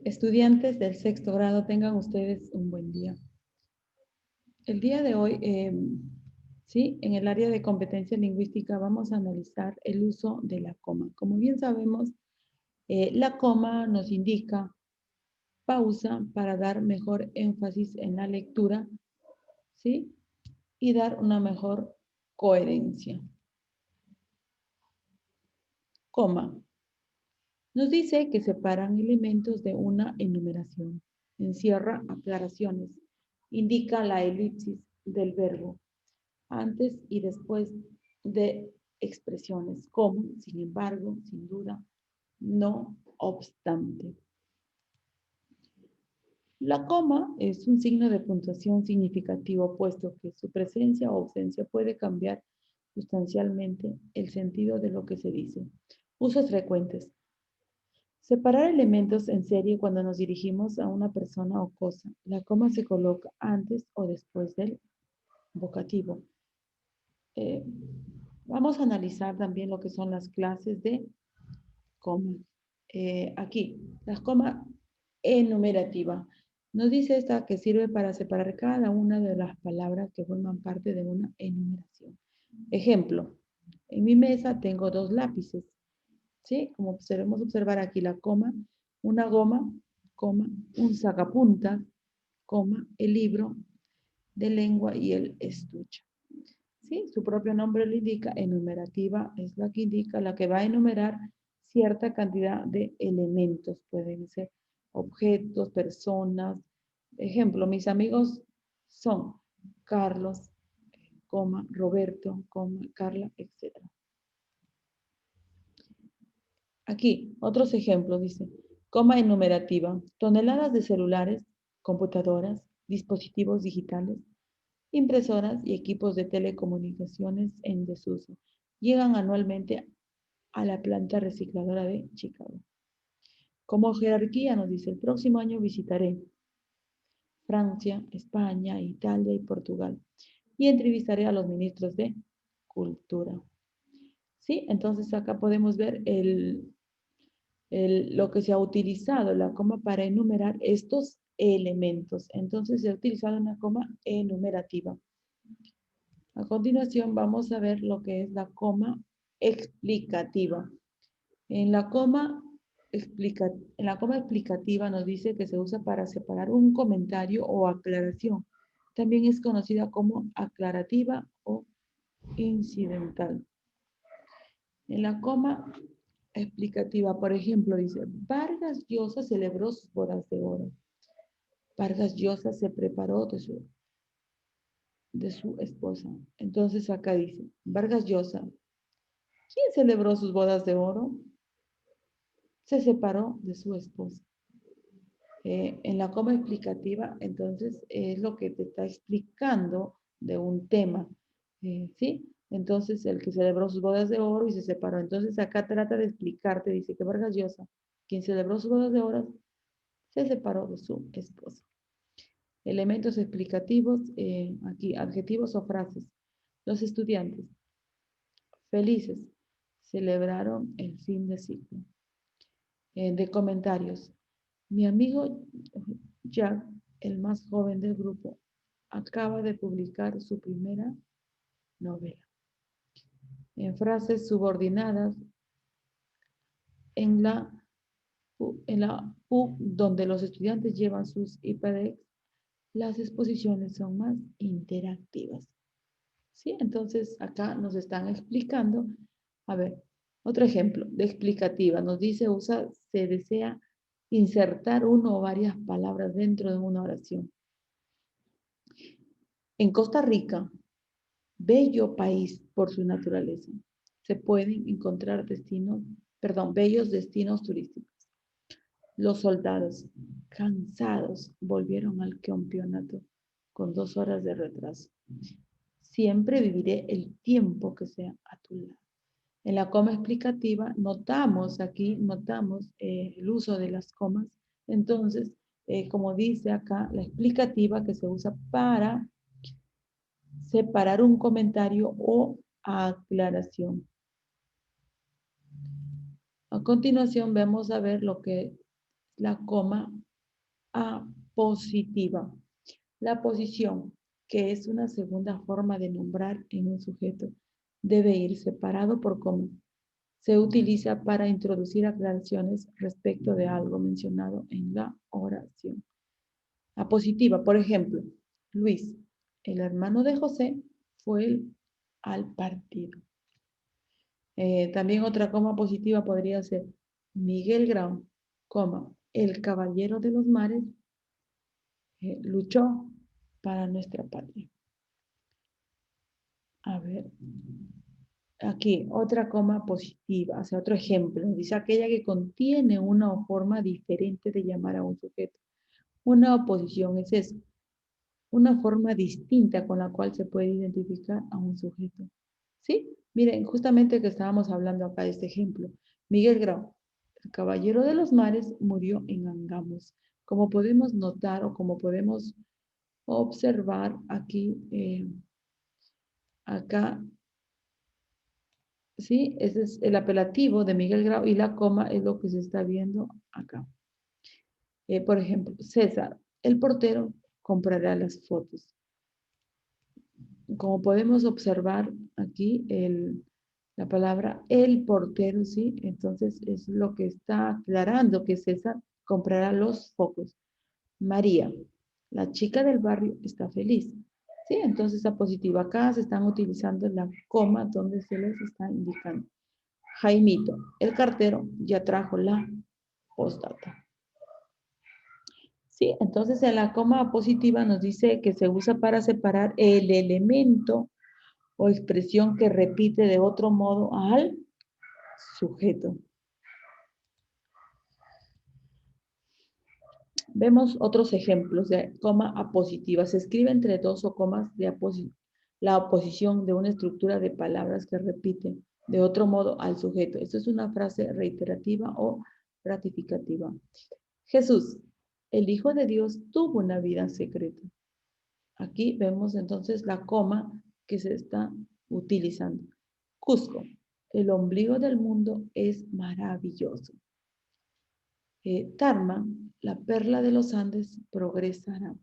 Estudiantes del sexto grado, tengan ustedes un buen día. El día de hoy, sí, en el área de competencia lingüística vamos a analizar el uso de la coma. Como bien sabemos, la coma nos indica pausa para dar mejor énfasis en la lectura, ¿sí? Y dar una mejor coherencia. Coma. Nos dice que separan elementos de una enumeración. Encierra aclaraciones. Indica la elipsis del verbo antes y después de expresiones como, sin embargo, sin duda, no obstante. La coma es un signo de puntuación significativo, puesto que su presencia o ausencia puede cambiar sustancialmente el sentido de lo que se dice. Usos frecuentes. Separar elementos en serie cuando nos dirigimos a una persona o cosa. La coma se coloca antes o después del vocativo. Eh, Vamos a analizar también lo que son las clases de coma. Aquí, las comas enumerativa. Nos dice esta que sirve para separar cada una de las palabras que forman parte de una enumeración. Ejemplo, en mi mesa tengo 2 lápices. ¿Sí? Como podemos observar aquí la coma, una goma, coma, un sacapuntas, coma, el libro de lengua y el estuche. ¿Sí? Su propio nombre lo indica, enumerativa es la que indica, la que va a enumerar cierta cantidad de elementos. Pueden ser objetos, personas. Ejemplo, mis amigos son Carlos, coma, Roberto, coma, Carla, etc. Aquí, otros ejemplos, dice, coma enumerativa, toneladas de celulares, computadoras, dispositivos digitales, impresoras y equipos de telecomunicaciones en desuso llegan anualmente a la planta recicladora de Chicago. Como jerarquía nos dice, el próximo año visitaré Francia, España, Italia y Portugal y entrevistaré a los ministros de Cultura. ¿Sí? Entonces acá podemos ver lo que se ha utilizado la coma para enumerar estos elementos. Entonces se ha utilizado una coma enumerativa. A continuación vamos a ver lo que es la coma explicativa. En la coma, en la coma explicativa nos dice que se usa para separar un comentario o aclaración. También es conocida como aclarativa o incidental. En la coma explicativa, por ejemplo, dice, Vargas Llosa celebró sus bodas de oro. Vargas Llosa se preparó de su esposa. Entonces acá dice, Vargas Llosa, ¿quién celebró sus bodas de oro? Se separó de su esposa. En la coma explicativa, entonces, es lo que te está explicando de un tema, ¿sí? Entonces, el que celebró sus bodas de oro y se separó. Entonces, acá trata de explicarte, dice que Vargas Llosa, quien celebró sus bodas de oro, se separó de su esposa. Elementos explicativos, aquí, adjetivos o frases. Los estudiantes, felices, celebraron el fin de ciclo. De comentarios. Mi amigo Jack, el más joven del grupo, acaba de publicar su primera novela. En frases subordinadas, en la, U donde los estudiantes llevan sus iPads, las exposiciones son más interactivas. ¿Sí? Entonces, acá nos están explicando, a ver, otro ejemplo de explicativa. Nos dice, se desea insertar uno o varias palabras dentro de una oración. En Costa Rica, bello país por su naturaleza, se pueden encontrar bellos destinos turísticos. Los soldados, cansados, volvieron al campeonato con 2 horas de retraso. Siempre viviré el tiempo que sea a tu lado. En la coma explicativa notamos el uso de las comas. Entonces, como dice acá, la explicativa que se usa para separar un comentario o aclaración. A continuación vamos a ver lo que la coma apositiva. La posición, que es una segunda forma de nombrar en un sujeto, debe ir separado por coma. Se utiliza para introducir aclaraciones respecto de algo mencionado en la oración. Apositiva, por ejemplo, Luis, el hermano de José, fue al partido. También otra coma positiva podría ser Miguel Grau, coma, el caballero de los mares, luchó para nuestra patria. A ver, aquí otra coma positiva, o sea, otro ejemplo. Dice aquella que contiene una forma diferente de llamar a un sujeto. Una oposición es eso, una forma distinta con la cual se puede identificar a un sujeto. ¿Sí? Miren, justamente que estábamos hablando acá de este ejemplo. Miguel Grau, el caballero de los mares, murió en Angamos. Como podemos notar o como podemos observar aquí, acá, ¿sí? Ese es el apelativo de Miguel Grau y la coma es lo que se está viendo acá. Por ejemplo, César, el portero, comprará las fotos. Como podemos observar aquí, la palabra el portero, ¿sí? Entonces es lo que está aclarando que César comprará los focos. María, la chica del barrio, está feliz. Sí, entonces a positiva acá se están utilizando la coma donde se les está indicando. Jaimito, el cartero, ya trajo la postdata. Sí, entonces en la coma positiva nos dice que se usa para separar el elemento o expresión que repite de otro modo al sujeto. Vemos otros ejemplos de coma apositiva. Se escribe entre dos o comas de la oposición de una estructura de palabras que repite de otro modo al sujeto. Esto es una frase reiterativa o ratificativa. Jesús, el Hijo de Dios, tuvo una vida secreta. Aquí vemos entonces la coma que se está utilizando. Cusco, el ombligo del mundo es maravilloso. Tarma, la perla de los Andes, progresará.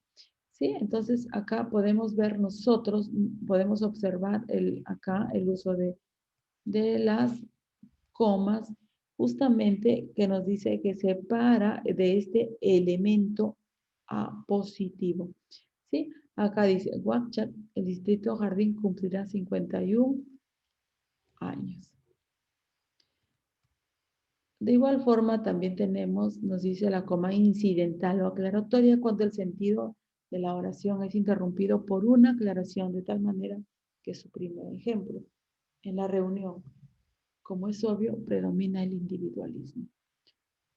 ¿Sí? Entonces acá podemos ver nosotros, podemos observar acá el uso de las comas, justamente que nos dice que separa de este elemento apositivo. ¿Sí? Acá dice, Huachat, el distrito Jardín cumplirá 51 años. De igual forma, también tenemos, nos dice la coma incidental o aclaratoria cuando el sentido de la oración es interrumpido por una aclaración de tal manera que suprime el ejemplo. En la reunión, como es obvio, predomina el individualismo.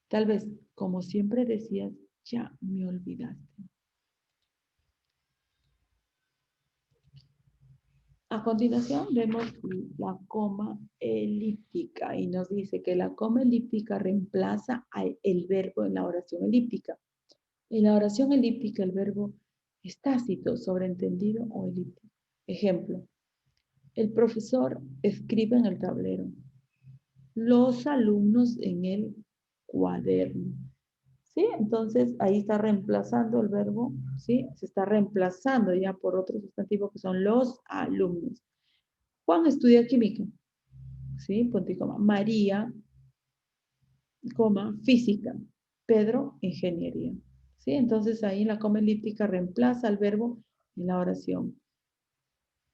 Tal vez, como siempre decías, ya me olvidaste. A continuación vemos la coma elíptica y nos dice que la coma elíptica reemplaza el verbo en la oración elíptica. En la oración elíptica el verbo es tácito, sobreentendido o elíptico. Ejemplo, el profesor escribe en el tablero, los alumnos en el cuaderno. ¿Sí? Entonces ahí está reemplazando el verbo, ¿sí? Se está reemplazando ya por otro sustantivo que son los alumnos. Juan estudia química, ¿sí? Punto y coma. María, coma, física. Pedro, ingeniería. ¿Sí? Entonces ahí la coma elíptica reemplaza el verbo en la oración.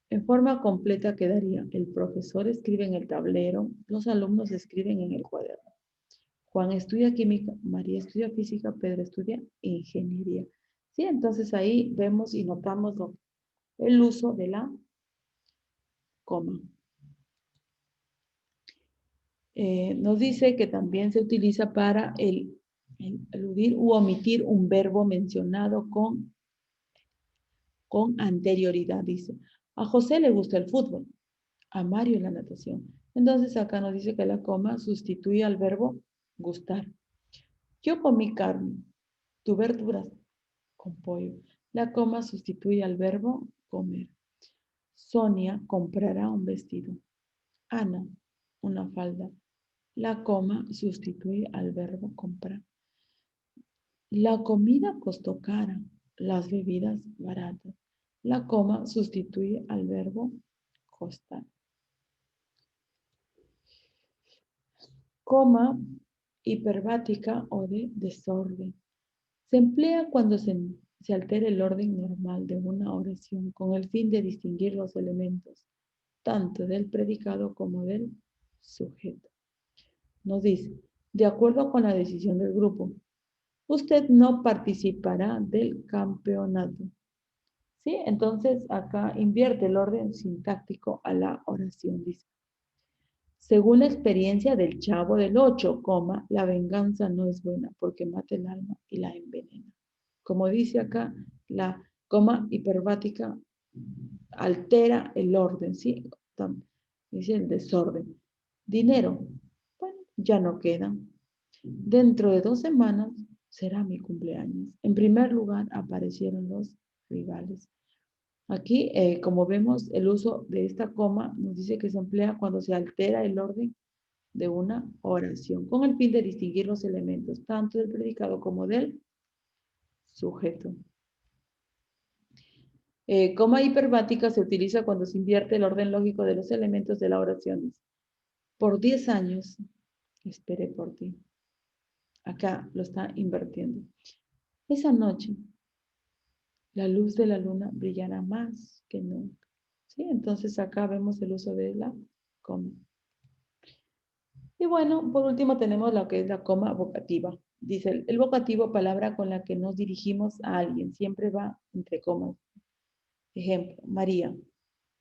En forma completa quedaría, el profesor escribe en el tablero, los alumnos escriben en el cuaderno. Juan estudia química, María estudia física, Pedro estudia ingeniería. ¿Sí? Entonces ahí vemos y notamos el uso de la coma. Nos dice que también se utiliza para el eludir u omitir un verbo mencionado con anterioridad. Dice, a José le gusta el fútbol, a Mario la natación. Entonces acá nos dice que la coma sustituye al verbo gustar. Yo comí carne, tú verduras con pollo. La coma sustituye al verbo comer. Sonia comprará un vestido. Ana, una falda. La coma sustituye al verbo comprar. La comida costó cara, las bebidas baratas. La coma sustituye al verbo costar. Coma hiperbática o de desorden. Se emplea cuando se altera el orden normal de una oración con el fin de distinguir los elementos, tanto del predicado como del sujeto. Nos dice, de acuerdo con la decisión del grupo, usted no participará del campeonato. ¿Sí? Entonces acá invierte el orden sintáctico a la oración, dice. Según la experiencia del Chavo del 8, la venganza no es buena porque mata el alma y la envenena. Como dice acá, la coma hiperbática altera el orden, ¿sí? Dice el desorden. Dinero, bueno, ya no queda. Dentro de 2 semanas será mi cumpleaños. En primer lugar aparecieron los rivales. Aquí, como vemos, el uso de esta coma nos dice que se emplea cuando se altera el orden de una oración, con el fin de distinguir los elementos, tanto del predicado como del sujeto. Coma hiperbática se utiliza cuando se invierte el orden lógico de los elementos de la oración. Por 10 años esperé por ti. Acá lo está invirtiendo. Esa noche, la luz de la luna brillará más que nunca. ¿Sí? Entonces acá vemos el uso de la coma. Y bueno, por último tenemos lo que es la coma vocativa. Dice, el vocativo, palabra con la que nos dirigimos a alguien, siempre va entre comas. Ejemplo, María,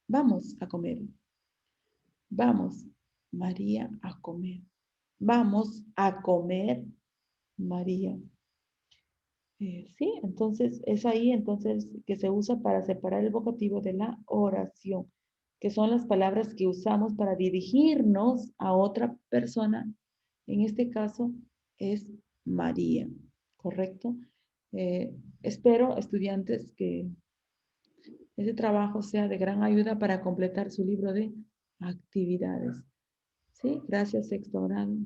vamos a comer. Vamos, María, a comer. Vamos a comer, María. Sí, entonces es ahí entonces que se usa para separar el vocativo de la oración, que son las palabras que usamos para dirigirnos a otra persona. En este caso es María, ¿correcto? Espero, estudiantes, que ese trabajo sea de gran ayuda para completar su libro de actividades. Sí, gracias, sexto grado.